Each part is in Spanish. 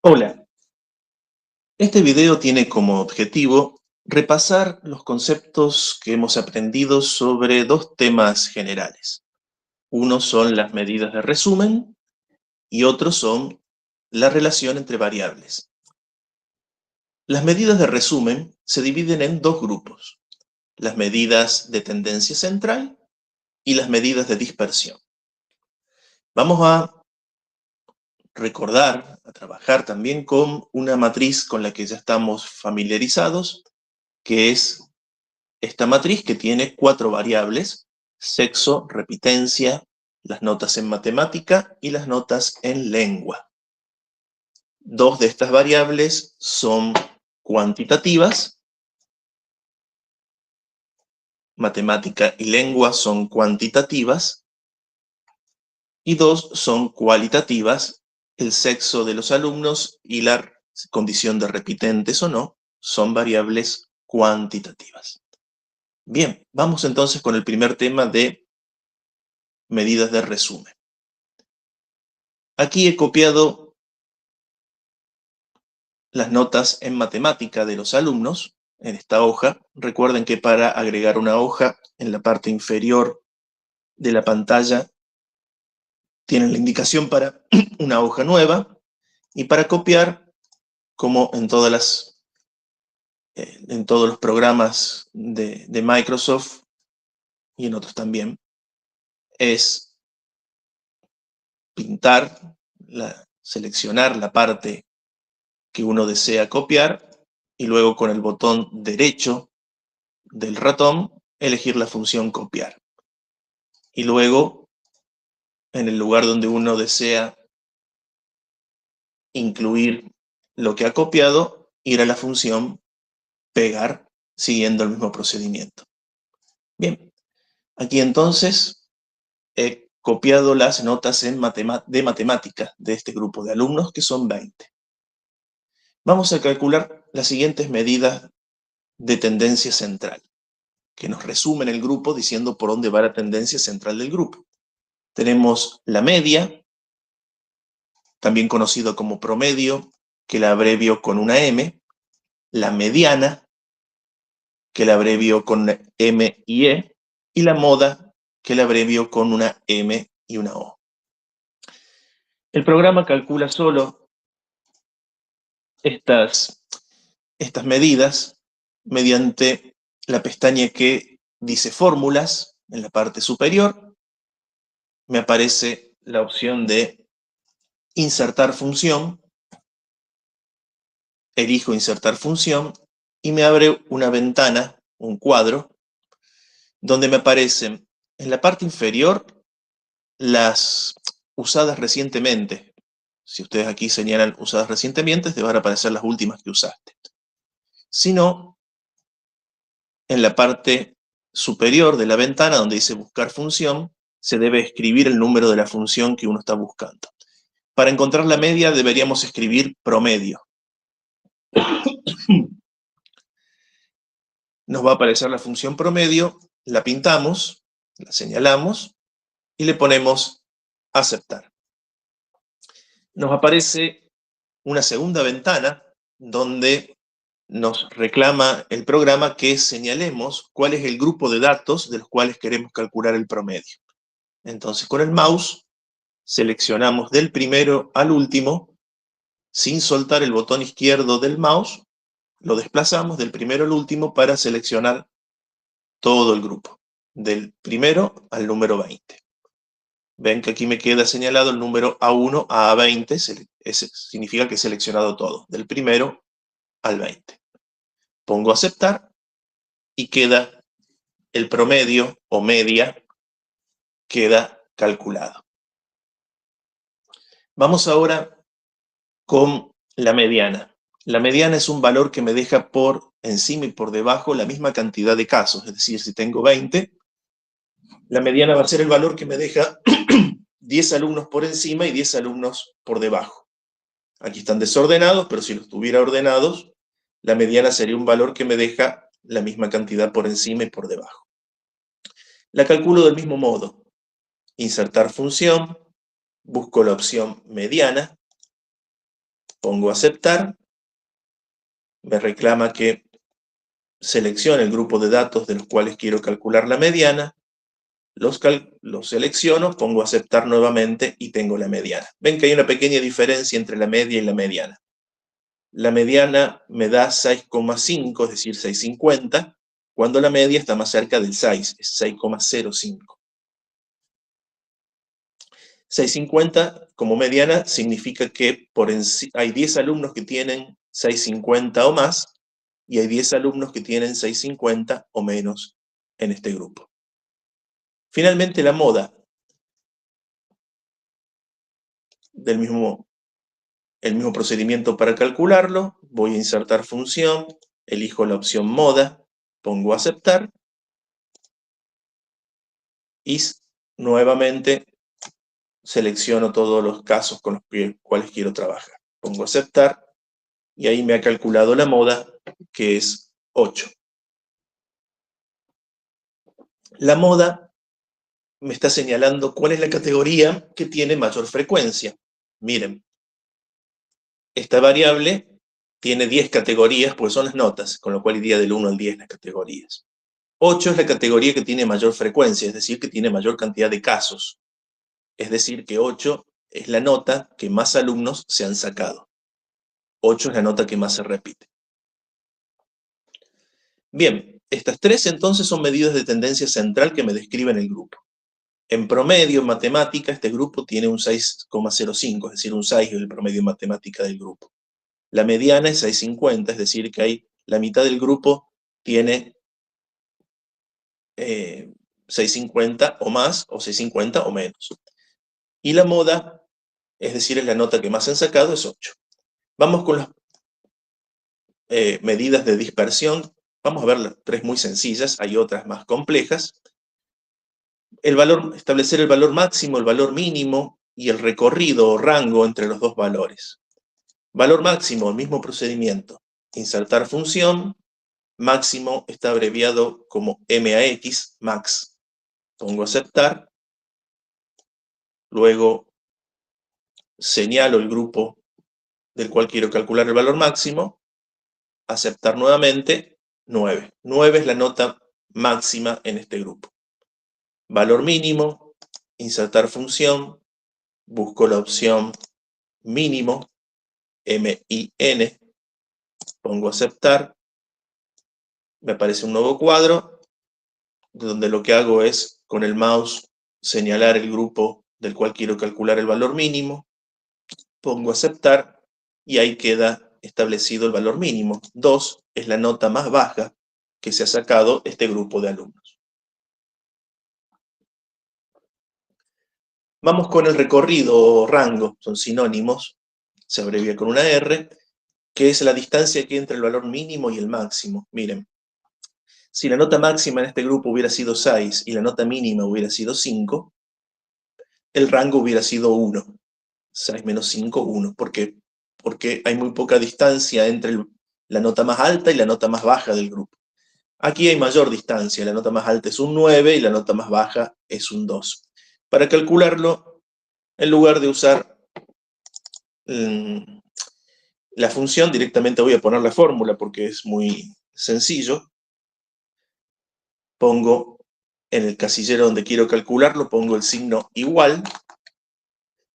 Hola, este video tiene como objetivo repasar los conceptos que hemos aprendido sobre dos temas generales. Uno son las medidas de resumen y otro son la relación entre variables. Las medidas de resumen se dividen en dos grupos: las medidas de tendencia central y las medidas de dispersión. Vamos a recordar, a trabajar también con una matriz con la que ya estamos familiarizados, que es esta matriz, que tiene 4 variables: sexo, repitencia, las notas en matemática y las notas en lengua. Dos de estas variables son cuantitativas, matemática y lengua son cuantitativas, y dos son cualitativas, el sexo de los alumnos y la condición de repitentes o no son variables cuantitativas. Bien, vamos entonces con el primer tema de medidas de resumen. Aquí he copiado las notas en matemática de los alumnos en esta hoja. Recuerden que para agregar una hoja, en la parte inferior de la pantalla tienen la indicación para una hoja nueva, y para copiar, como en todos los programas de Microsoft y en otros también, es pintar, seleccionar la parte que uno desea copiar y luego con el botón derecho del ratón elegir la función copiar. Y luego, en el lugar donde uno desea incluir lo que ha copiado, ir a la función pegar, siguiendo el mismo procedimiento. Bien, aquí entonces he copiado las notas de matemática de este grupo de alumnos, que son 20. Vamos a calcular las siguientes medidas de tendencia central, que nos resumen el grupo diciendo por dónde va la tendencia central del grupo. Tenemos la media, también conocido como promedio, que la abrevio con una M, la mediana, que la abrevio con M y E, y la moda, que la abrevio con una M y una O. El programa calcula solo estas medidas mediante la pestaña que dice fórmulas. En la parte superior me aparece la opción de insertar función, elijo insertar función y me abre una ventana, un cuadro, donde me aparecen en la parte inferior las usadas recientemente. Si ustedes aquí señalan usadas recientemente, te van a aparecer las últimas que usaste. Si no, en la parte superior de la ventana, donde dice buscar función, se debe escribir el número de la función que uno está buscando. Para encontrar la media deberíamos escribir promedio. Nos va a aparecer la función promedio, la pintamos, la señalamos y le ponemos aceptar. Nos aparece una segunda ventana donde nos reclama el programa que señalemos cuál es el grupo de datos de los cuales queremos calcular el promedio. Entonces, con el mouse seleccionamos del primero al último, sin soltar el botón izquierdo del mouse, lo desplazamos del primero al último para seleccionar todo el grupo, del primero al número 20. Ven que aquí me queda señalado el número A1 a A20, ese significa que he seleccionado todo, del primero al 20. Pongo aceptar y queda el promedio o media, queda calculado. Vamos ahora con la mediana. La mediana es un valor que me deja por encima y por debajo la misma cantidad de casos, es decir, si tengo 20, la mediana va a ser el valor que me deja 10 alumnos por encima y 10 alumnos por debajo. Aquí están desordenados, pero si los tuviera ordenados, la mediana sería un valor que me deja la misma cantidad por encima y por debajo. La calculo del mismo modo. Insertar función, busco la opción mediana, pongo aceptar, me reclama que seleccione el grupo de datos de los cuales quiero calcular la mediana, los selecciono, pongo aceptar nuevamente y tengo la mediana. Ven que hay una pequeña diferencia entre la media y la mediana. La mediana me da 6,5, es decir, 6,50, cuando la media está más cerca del 6, es 6,05. 6,50 como mediana significa que hay 10 alumnos que tienen 6,50 o más, y hay 10 alumnos que tienen 6,50 o menos en este grupo. Finalmente, la moda, el mismo procedimiento para calcularlo, voy a insertar función, elijo la opción moda, pongo aceptar, y nuevamente selecciono todos los casos con los cuales quiero trabajar. Pongo aceptar, y ahí me ha calculado la moda, que es 8. La moda me está señalando cuál es la categoría que tiene mayor frecuencia. Miren, esta variable tiene 10 categorías, pues son las notas, con lo cual iría del 1 al 10 las categorías. 8 es la categoría que tiene mayor frecuencia, es decir, que tiene mayor cantidad de casos. Es decir, que 8 es la nota que más alumnos se han sacado. 8 es la nota que más se repite. Bien, estas 3 entonces son medidas de tendencia central que me describen el grupo. En promedio, en matemática, este grupo tiene un 6,05, es decir, un 6 es el promedio en matemática del grupo. La mediana es 6,50, es decir, que la mitad del grupo tiene 6,50 o más, o 6,50 o menos. Y la moda, es decir, es la nota que más han sacado, es 8. Vamos con las medidas de dispersión. Vamos a ver las 3 muy sencillas, hay otras más complejas. Establecer el valor máximo, el valor mínimo y el recorrido o rango entre los dos valores. Valor máximo, el mismo procedimiento. Insertar función, máximo está abreviado como MAX, max. Pongo aceptar, luego señalo el grupo del cual quiero calcular el valor máximo, aceptar nuevamente, 9. 9 es la nota máxima en este grupo. Valor mínimo, insertar función, busco la opción mínimo, MIN, pongo aceptar, me aparece un nuevo cuadro, donde lo que hago es, con el mouse, señalar el grupo del cual quiero calcular el valor mínimo, pongo aceptar, y ahí queda establecido el valor mínimo. 2 es la nota más baja que se ha sacado este grupo de alumnos. Vamos con el recorrido o rango, son sinónimos, se abrevia con una R, que es la distancia que hay entre el valor mínimo y el máximo. Miren, si la nota máxima en este grupo hubiera sido 6 y la nota mínima hubiera sido 5, el rango hubiera sido 1. 6 menos 5, 1. ¿Por qué? Porque hay muy poca distancia entre la nota más alta y la nota más baja del grupo. Aquí hay mayor distancia, la nota más alta es un 9 y la nota más baja es un 2. Para calcularlo, en lugar de usar la función, directamente voy a poner la fórmula porque es muy sencillo. Pongo en el casillero donde quiero calcularlo, pongo el signo igual,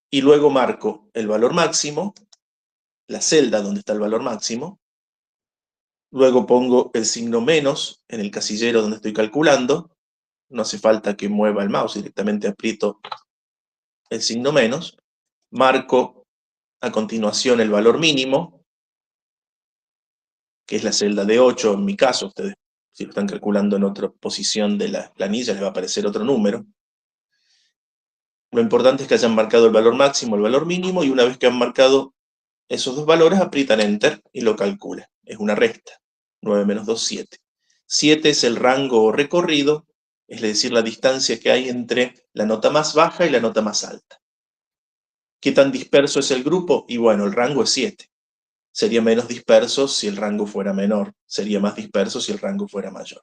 y luego marco el valor máximo, la celda donde está el valor máximo, luego pongo el signo menos en el casillero donde estoy calculando, no hace falta que mueva el mouse, directamente aprieto el signo menos, marco a continuación el valor mínimo, que es la celda de 8 en mi caso. Ustedes, si lo están calculando en otra posición de la planilla, les va a aparecer otro número. Lo importante es que hayan marcado el valor máximo, el valor mínimo, y una vez que han marcado esos dos valores, aprietan Enter y lo calculan. Es una resta. 9 menos 2, 7. 7 es el rango o recorrido, es decir, la distancia que hay entre la nota más baja y la nota más alta. ¿Qué tan disperso es el grupo? Y bueno, el rango es 7. Sería menos disperso si el rango fuera menor. Sería más disperso si el rango fuera mayor.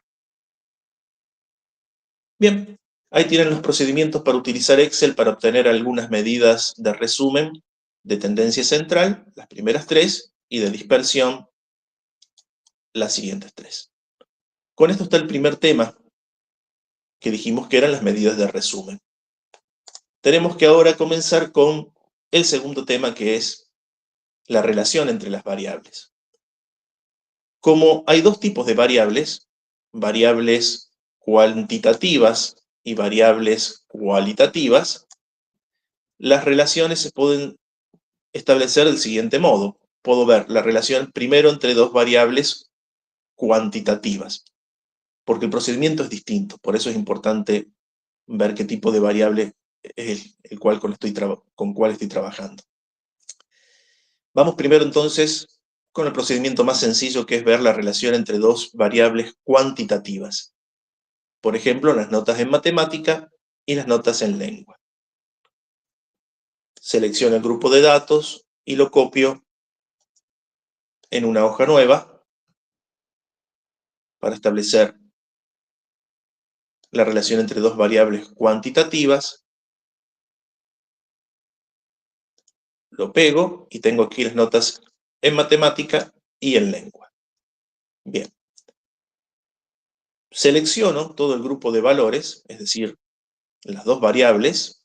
Bien, ahí tienen los procedimientos para utilizar Excel para obtener algunas medidas de resumen de tendencia central, las primeras 3, y de dispersión, las siguientes 3. Con esto está el primer tema, que dijimos que eran las medidas de resumen. Tenemos que ahora comenzar con el segundo tema, que es la relación entre las variables. Como hay dos tipos de variables cuantitativas y variables cualitativas, las relaciones se pueden establecer del siguiente modo. Puedo ver la relación primero entre dos variables cuantitativas, porque el procedimiento es distinto, por eso es importante ver qué tipo de variable es el cual con cuál estoy trabajando. Vamos primero entonces con el procedimiento más sencillo, que es ver la relación entre dos variables cuantitativas. Por ejemplo, las notas en matemática y las notas en lengua. Selecciono el grupo de datos y lo copio en una hoja nueva para establecer la relación entre dos variables cuantitativas. Lo pego y tengo aquí las notas en matemática y en lengua. Bien. Selecciono todo el grupo de valores, es decir, las dos variables.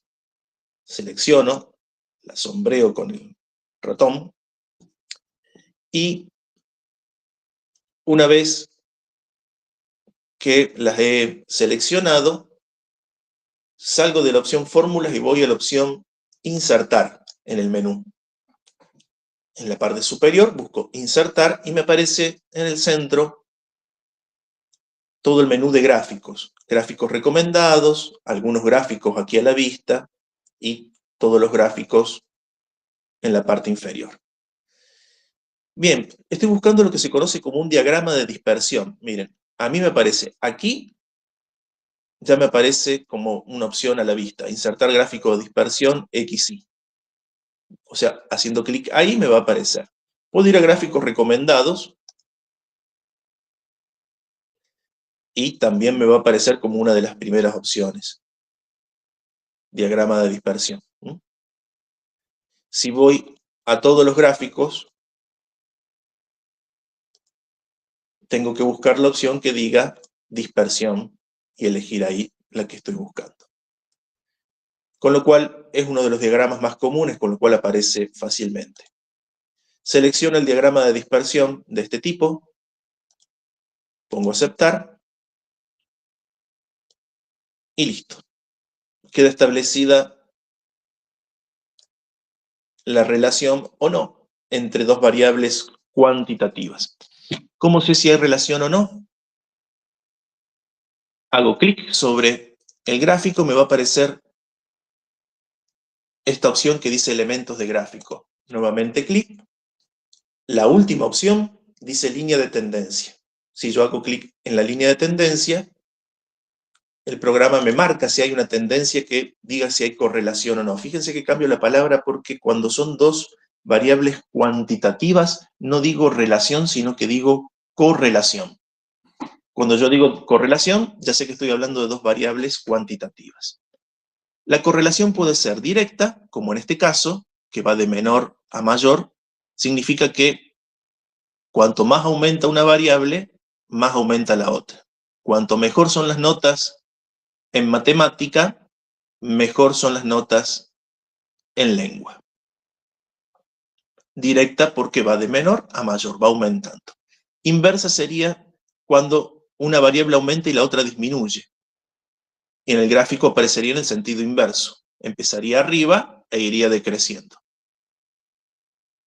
Selecciono, la sombreo con el ratón y una vez que las he seleccionado, salgo de la opción fórmulas y voy a la opción insertar en el menú. En la parte superior busco insertar y me aparece en el centro todo el menú de gráficos. Gráficos recomendados, algunos gráficos aquí a la vista y todos los gráficos en la parte inferior. Bien, estoy buscando lo que se conoce como un diagrama de dispersión. Miren, a mí me aparece aquí, ya me aparece como una opción a la vista, insertar gráfico de dispersión XY. O sea, haciendo clic ahí me va a aparecer. Puedo ir a gráficos recomendados y también me va a aparecer como una de las primeras opciones. Diagrama de dispersión. Si voy a todos los gráficos, tengo que buscar la opción que diga dispersión y elegir ahí la que estoy buscando. Con lo cual es uno de los diagramas más comunes, con lo cual aparece fácilmente. Selecciono el diagrama de dispersión de este tipo, pongo aceptar y listo. Queda establecida la relación o no entre dos variables cuantitativas. ¿Cómo sé si hay relación o no? Hago clic sobre el gráfico, me va a aparecer esta opción que dice elementos de gráfico. Nuevamente clic. La última opción dice línea de tendencia. Si yo hago clic en la línea de tendencia, el programa me marca si hay una tendencia que diga si hay correlación o no. Fíjense que cambio la palabra porque cuando son dos variables cuantitativas, no digo relación, sino que digo correlación. Cuando yo digo correlación, ya sé que estoy hablando de dos variables cuantitativas. La correlación puede ser directa, como en este caso, que va de menor a mayor, significa que cuanto más aumenta una variable, más aumenta la otra. Cuanto mejor son las notas en matemática, mejor son las notas en lengua. Directa porque va de menor a mayor, va aumentando. Inversa sería cuando una variable aumenta y la otra disminuye. Y en el gráfico aparecería en el sentido inverso. Empezaría arriba e iría decreciendo.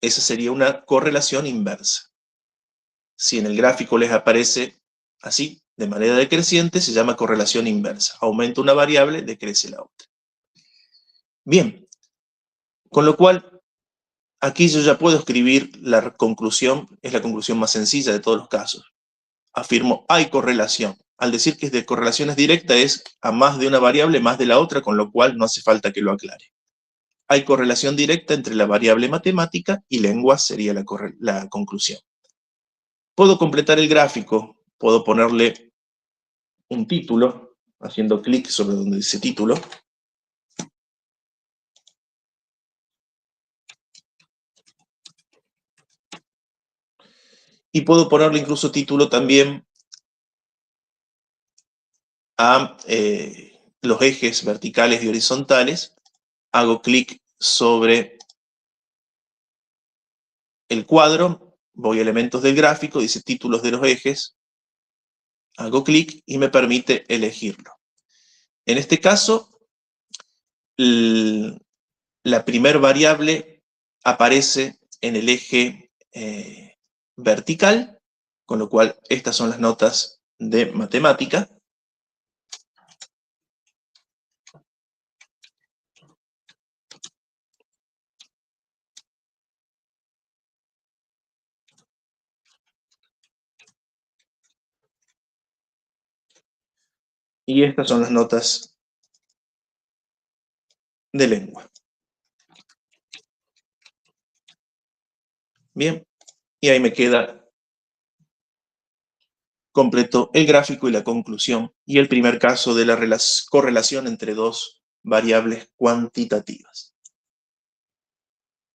Esa sería una correlación inversa. Si en el gráfico les aparece así, de manera decreciente, se llama correlación inversa. Aumenta una variable, decrece la otra. Bien, con lo cual, aquí yo ya puedo escribir la conclusión, es la conclusión más sencilla de todos los casos. Afirmo, hay correlación. Al decir que es de correlaciones directas, es a más de una variable, más de la otra, con lo cual no hace falta que lo aclare. Hay correlación directa entre la variable matemática y lengua, sería la conclusión. Puedo completar el gráfico, puedo ponerle un título, haciendo clic sobre donde dice título. Y puedo ponerle incluso título también a los ejes verticales y horizontales. Hago clic sobre el cuadro, voy a elementos del gráfico, dice títulos de los ejes, hago clic y me permite elegirlo. En este caso, la primer variable aparece en el eje vertical, con lo cual estas son las notas de matemática. Y estas son las notas de lengua. Bien, y ahí me queda completo el gráfico y la conclusión, y el primer caso de la correlación entre dos variables cuantitativas.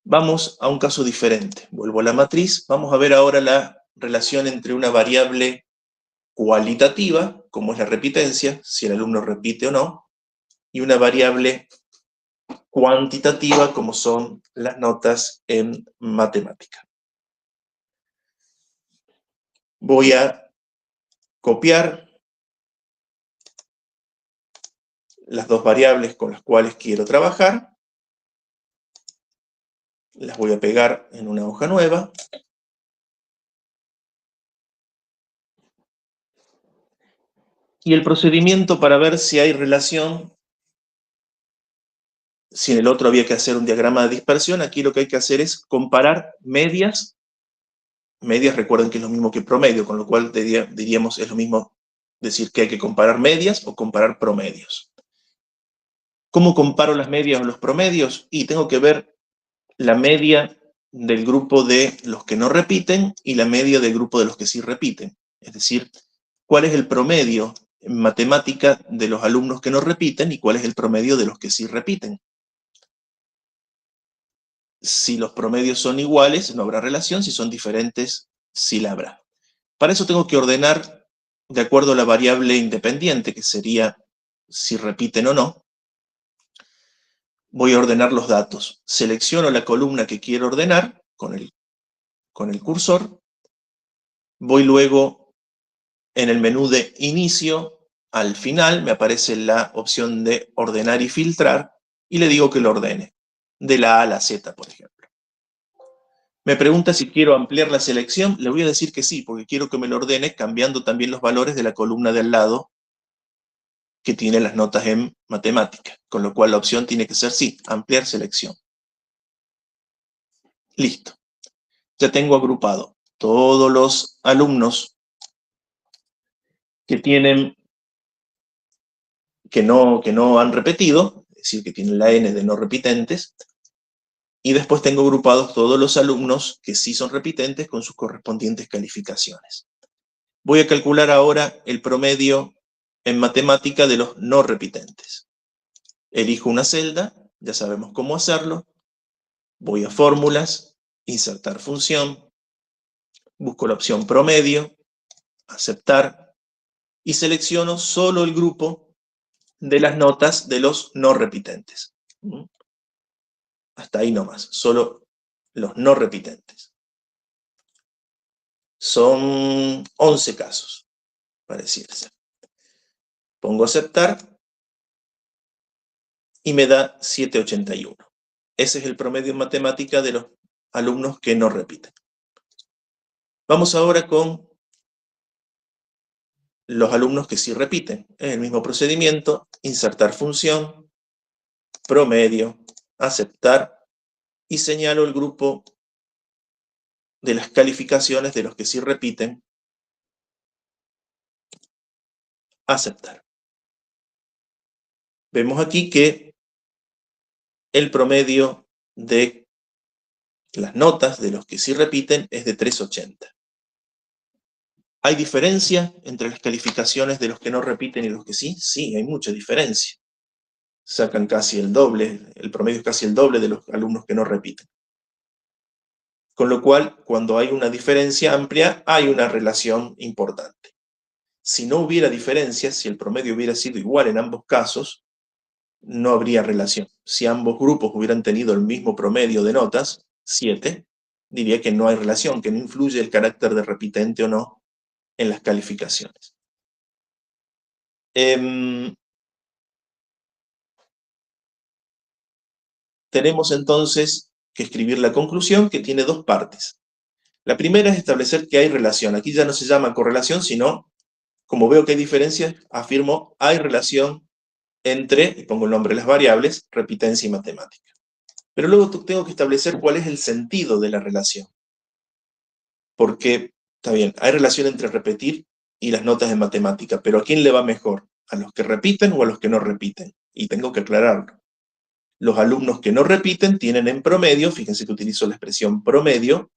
Vamos a un caso diferente. Vuelvo a la matriz. Vamos a ver ahora la relación entre una variable cualitativa, como es la repitencia, si el alumno repite o no, y una variable cuantitativa, como son las notas en matemática. Voy a copiar las dos variables con las cuales quiero trabajar. Las voy a pegar en una hoja nueva. Y el procedimiento para ver si hay relación, si en el otro había que hacer un diagrama de dispersión, aquí lo que hay que hacer es comparar medias. Medias, recuerden que es lo mismo que promedio, con lo cual diríamos es lo mismo decir que hay que comparar medias o comparar promedios. ¿Cómo comparo las medias o los promedios? Y tengo que ver la media del grupo de los que no repiten y la media del grupo de los que sí repiten. Es decir, cuál es el promedio en matemática de los alumnos que no repiten y cuál es el promedio de los que sí repiten. Si los promedios son iguales, no habrá relación; si son diferentes, sí la habrá. Para eso tengo que ordenar de acuerdo a la variable independiente, que sería si repiten o no. Voy a ordenar los datos. Selecciono la columna que quiero ordenar con el cursor. Voy luego en el menú de inicio, al final me aparece la opción de ordenar y filtrar, y le digo que lo ordene, de la A a la Z, por ejemplo. Me pregunta si quiero ampliar la selección, le voy a decir que sí, porque quiero que me lo ordene cambiando también los valores de la columna de al lado, que tiene las notas en matemática, con lo cual la opción tiene que ser sí, ampliar selección. Listo. Ya tengo agrupado todos los alumnos que no han repetido, es decir, que tienen la N de no repitentes, y después tengo agrupados todos los alumnos que sí son repitentes con sus correspondientes calificaciones. Voy a calcular ahora el promedio en matemática de los no repitentes. Elijo una celda, ya sabemos cómo hacerlo. Voy a fórmulas, insertar función, busco la opción promedio, aceptar, y selecciono solo el grupo de las notas de los no repitentes. Hasta ahí nomás, solo los no repitentes. Son 11 casos, pareciera ser. Pongo aceptar y me da 781. Ese es el promedio en matemática de los alumnos que no repiten. Vamos ahora con los alumnos que sí repiten. Es el mismo procedimiento: insertar función, promedio, aceptar, y señalo el grupo de las calificaciones de los que sí repiten, aceptar. Vemos aquí que el promedio de las notas de los que sí repiten es de 380. ¿Hay diferencia entre las calificaciones de los que no repiten y los que sí? Sí, hay mucha diferencia. Sacan casi el doble, el promedio es casi el doble de los alumnos que no repiten. Con lo cual, cuando hay una diferencia amplia, hay una relación importante. Si no hubiera diferencias, si el promedio hubiera sido igual en ambos casos, no habría relación. Si ambos grupos hubieran tenido el mismo promedio de notas, 7, diría que no hay relación, que no influye el carácter de repitente o no en las calificaciones. Tenemos entonces que escribir la conclusión, que tiene dos partes. La primera es establecer que hay relación. Aquí ya no se llama correlación, sino, como veo que hay diferencias, afirmo hay relación entre, y pongo el nombre de las variables, repitencia y matemática. Pero luego tengo que establecer cuál es el sentido de la relación. Porque, está bien, hay relación entre repetir y las notas de matemática, pero ¿a quién le va mejor? ¿A los que repiten o a los que no repiten? Y tengo que aclararlo. Los alumnos que no repiten tienen en promedio, fíjense que utilizo la expresión promedio,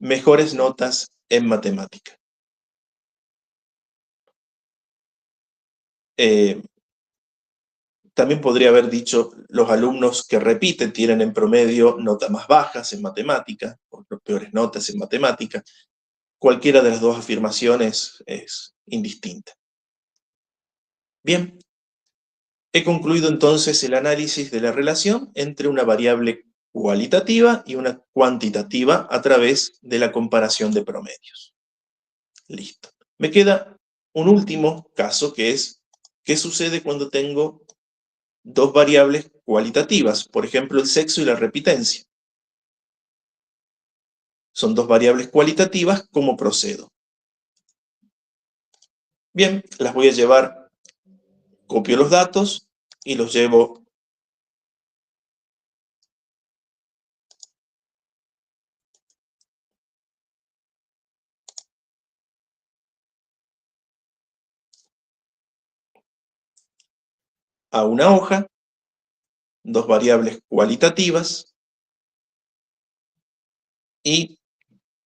mejores notas en matemática. También podría haber dicho, los alumnos que repiten tienen en promedio notas más bajas en matemática, o peores notas en matemática. Cualquiera de las dos afirmaciones es indistinta. Bien, he concluido entonces el análisis de la relación entre una variable cualitativa y una cuantitativa a través de la comparación de promedios. Listo. Me queda un último caso que es, ¿qué sucede cuando tengo dos variables cualitativas? Por ejemplo, el sexo y la repitencia. Son dos variables cualitativas, ¿cómo procedo? Bien, las voy a llevar, copio los datos y los llevo a una hoja, dos variables cualitativas, y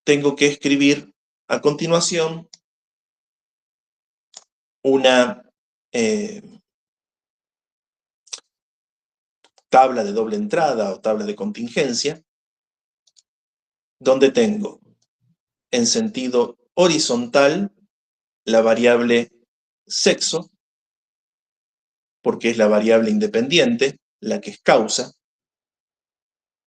tengo que escribir a continuación una tabla de doble entrada o tabla de contingencia, donde tengo en sentido horizontal la variable sexo, porque es la variable independiente, la que es causa.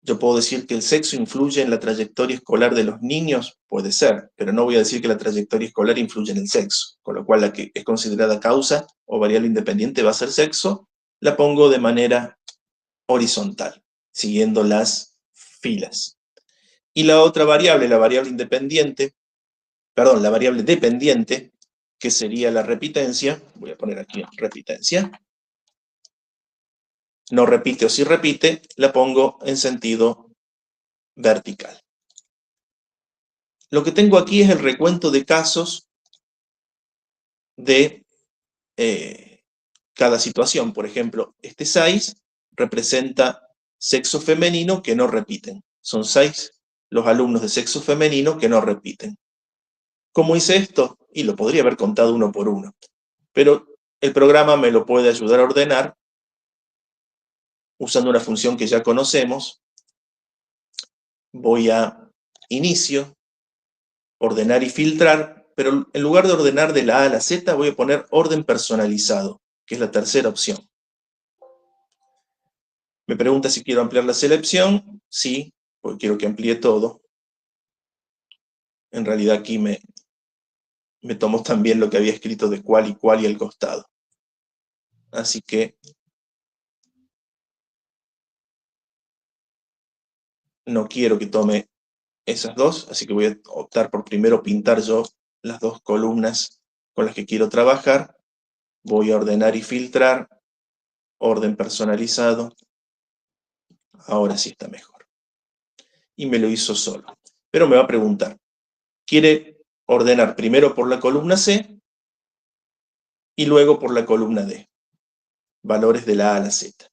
Yo puedo decir que el sexo influye en la trayectoria escolar de los niños, puede ser, pero no voy a decir que la trayectoria escolar influye en el sexo, con lo cual la que es considerada causa o variable independiente va a ser sexo, la pongo de manera horizontal, siguiendo las filas. Y la otra variable, la variable independiente, perdón, la variable dependiente, que sería la repitencia, voy a poner aquí repitencia, no repite o sí repite, la pongo en sentido vertical. Lo que tengo aquí es el recuento de casos de cada situación. Por ejemplo, este 6 representa sexo femenino que no repiten. Son 6 los alumnos de sexo femenino que no repiten. ¿Cómo hice esto? Y lo podría haber contado uno por uno. Pero el programa me lo puede ayudar a ordenar usando una función que ya conocemos. Voy a inicio, ordenar y filtrar, pero en lugar de ordenar de la A a la Z, voy a poner orden personalizado, que es la tercera opción. Me pregunta si quiero ampliar la selección. Sí, porque quiero que amplíe todo. En realidad aquí me tomó también lo que había escrito de cual y al costado. Así que no quiero que tome esas dos, así que voy a optar por primero pintar yo las dos columnas con las que quiero trabajar. Voy a ordenar y filtrar, orden personalizado. Ahora sí está mejor. Y me lo hizo solo. Pero me va a preguntar, ¿quiere ordenar primero por la columna C y luego por la columna D? Valores de la A a la Z.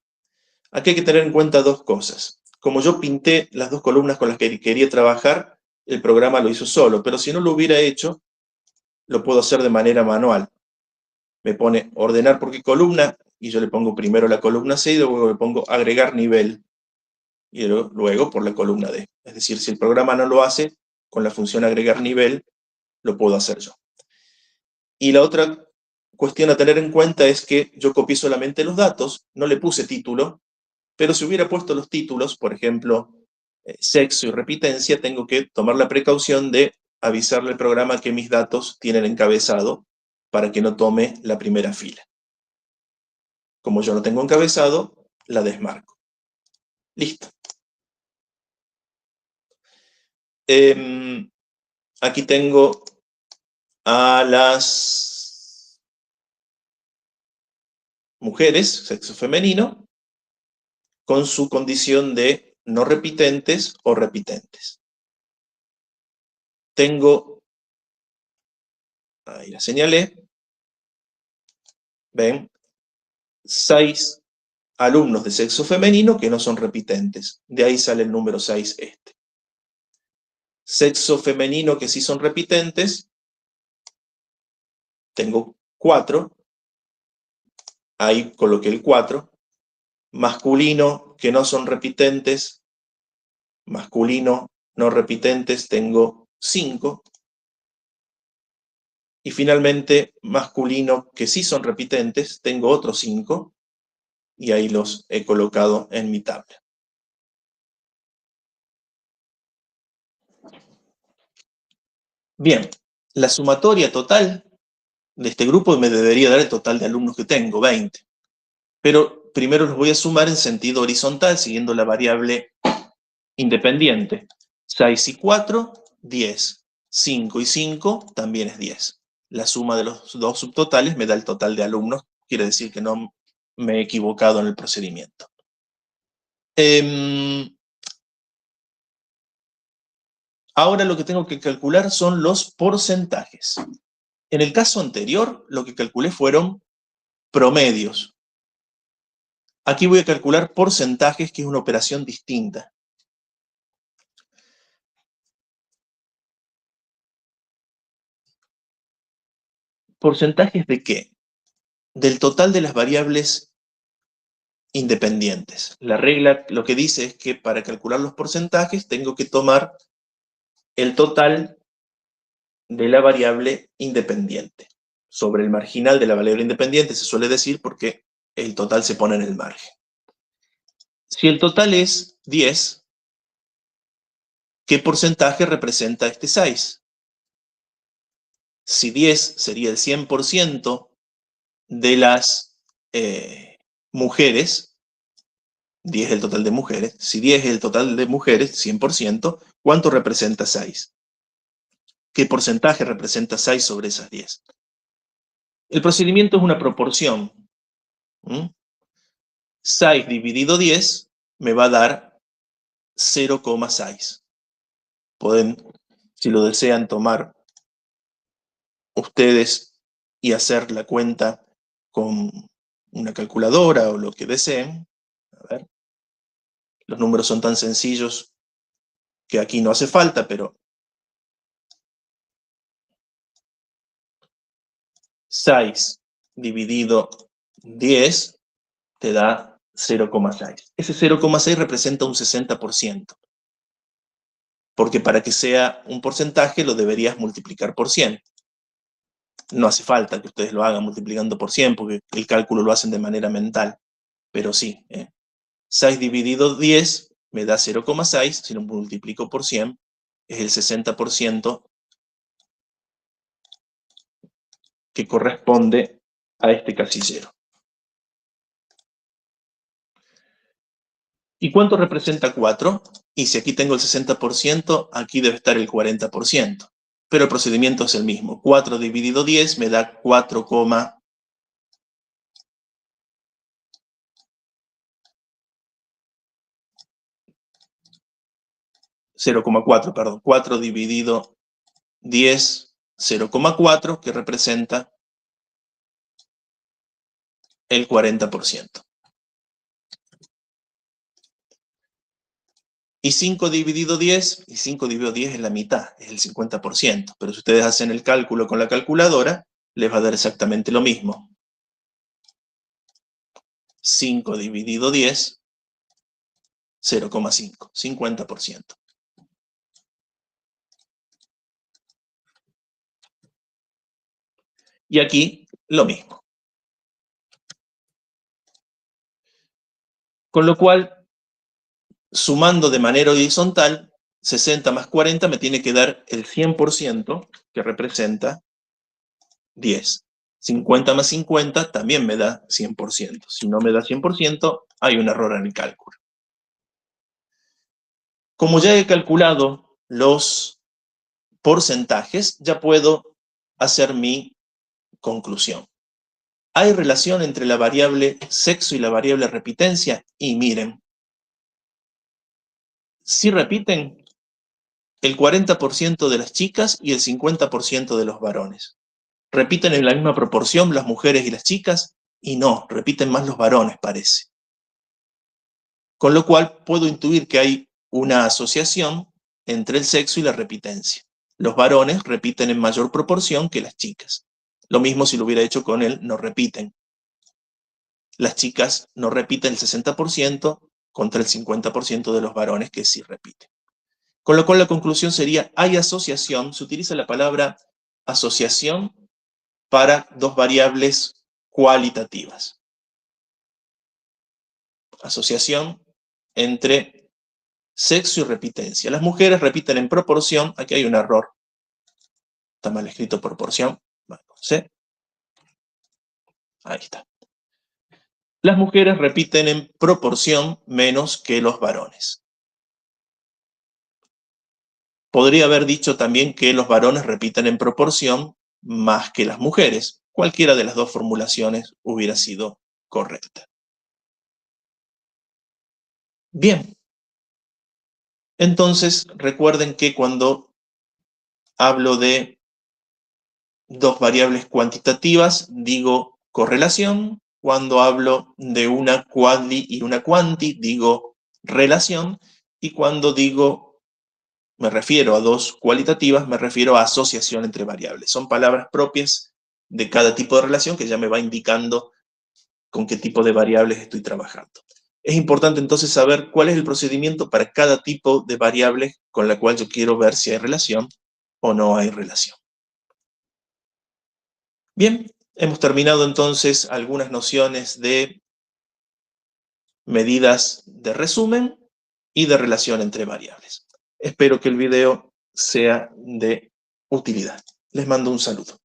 Aquí hay que tener en cuenta dos cosas. Como yo pinté las dos columnas con las que quería trabajar, el programa lo hizo solo, pero si no lo hubiera hecho, lo puedo hacer de manera manual. Me pone ordenar por qué columna, y yo le pongo primero la columna C y luego le pongo agregar nivel, y luego por la columna D. Es decir, si el programa no lo hace, con la función agregar nivel, lo puedo hacer yo. Y la otra cuestión a tener en cuenta es que yo copié solamente los datos, no le puse título, pero si hubiera puesto los títulos, por ejemplo, sexo y repitencia, tengo que tomar la precaución de avisarle al programa que mis datos tienen encabezado para que no tome la primera fila. Como yo no tengo encabezado, la desmarco. Listo. Aquí tengo a las mujeres, sexo femenino, con su condición de no repitentes o repitentes. Tengo, ahí la señalé, ven, 6 alumnos de sexo femenino que no son repitentes. De ahí sale el número 6 este. Sexo femenino que sí son repitentes, tengo 4, ahí coloqué el 4. Masculino que no son repitentes, masculino no repitentes, tengo 5. Y finalmente, masculino que sí son repitentes, tengo otros 5, y ahí los he colocado en mi tabla. Bien, la sumatoria total de este grupo me debería dar el total de alumnos que tengo, 20. Pero primero los voy a sumar en sentido horizontal, siguiendo la variable independiente. 6 y 4, 10. 5 y 5 también es 10. La suma de los dos subtotales me da el total de alumnos, quiere decir que no me he equivocado en el procedimiento. Ahora lo que tengo que calcular son los porcentajes. En el caso anterior, lo que calculé fueron promedios. Aquí voy a calcular porcentajes, que es una operación distinta. ¿Porcentajes de qué? Del total de las variables independientes. La regla lo que dice es que para calcular los porcentajes tengo que tomar el total de la variable independiente. Sobre el marginal de la variable independiente se suele decir porque el total se pone en el margen. Si el total es 10, ¿qué porcentaje representa este 6? Si 10 sería el 100% de las mujeres, 10 es el total de mujeres, si 10 es el total de mujeres, 100%, ¿cuánto representa 6? ¿Qué porcentaje representa 6 sobre esas 10? El procedimiento es una proporción. 6 dividido 10 me va a dar 0,6. Pueden, si lo desean, tomar ustedes y hacer la cuenta con una calculadora o lo que deseen. A ver. Los números son tan sencillos que aquí no hace falta, pero 6 dividido 10 te da 0,6. Ese 0,6 representa un 60%. Porque para que sea un porcentaje lo deberías multiplicar por 100. No hace falta que ustedes lo hagan multiplicando por 100, porque el cálculo lo hacen de manera mental. Pero sí, 6 dividido 10 me da 0,6, si lo multiplico por 100, es el 60% que corresponde a este casillero. ¿Y cuánto representa 4? Y si aquí tengo el 60%, aquí debe estar el 40%. Pero el procedimiento es el mismo. 4 dividido 10 me da 0,4, perdón. 4 dividido 10, 0,4, que representa el 40%. Y 5 dividido 10, y 5 dividido 10 es la mitad, es el 50%. Pero si ustedes hacen el cálculo con la calculadora, les va a dar exactamente lo mismo. 5 dividido 10, 0,5, 50%. Y aquí lo mismo. Con lo cual, sumando de manera horizontal, 60 más 40 me tiene que dar el 100%, que representa 10. 50 más 50 también me da 100%. Si no me da 100%, hay un error en el cálculo. Como ya he calculado los porcentajes, ya puedo hacer mi conclusión. ¿Hay relación entre la variable sexo y la variable repitencia? Y miren, si repiten, el 40% de las chicas y el 50% de los varones. ¿Repiten en la misma proporción las mujeres y las chicas? Y no, repiten más los varones, parece. Con lo cual puedo intuir que hay una asociación entre el sexo y la repitencia. Los varones repiten en mayor proporción que las chicas. Lo mismo si lo hubiera hecho con el no repiten. Las chicas no repiten el 60% contra el 50% de los varones que sí repiten. Con lo cual la conclusión sería, hay asociación, se utiliza la palabra asociación para dos variables cualitativas. Asociación entre sexo y repitencia. Las mujeres repiten en proporción, aquí hay un error, está mal escrito proporción, ¿sí? Ahí está. Las mujeres repiten en proporción menos que los varones. Podría haber dicho también que los varones repiten en proporción más que las mujeres. Cualquiera de las dos formulaciones hubiera sido correcta. Bien. Entonces, recuerden que cuando hablo de dos variables cuantitativas, digo correlación. Cuando hablo de una quadli y una quanti, digo relación. Y cuando me refiero a dos cualitativas, me refiero a asociación entre variables. Son palabras propias de cada tipo de relación que ya me va indicando con qué tipo de variables estoy trabajando. Es importante entonces saber cuál es el procedimiento para cada tipo de variable con la cual yo quiero ver si hay relación o no hay relación. Bien, hemos terminado entonces algunas nociones de medidas de resumen y de relación entre variables. Espero que el video sea de utilidad. Les mando un saludo.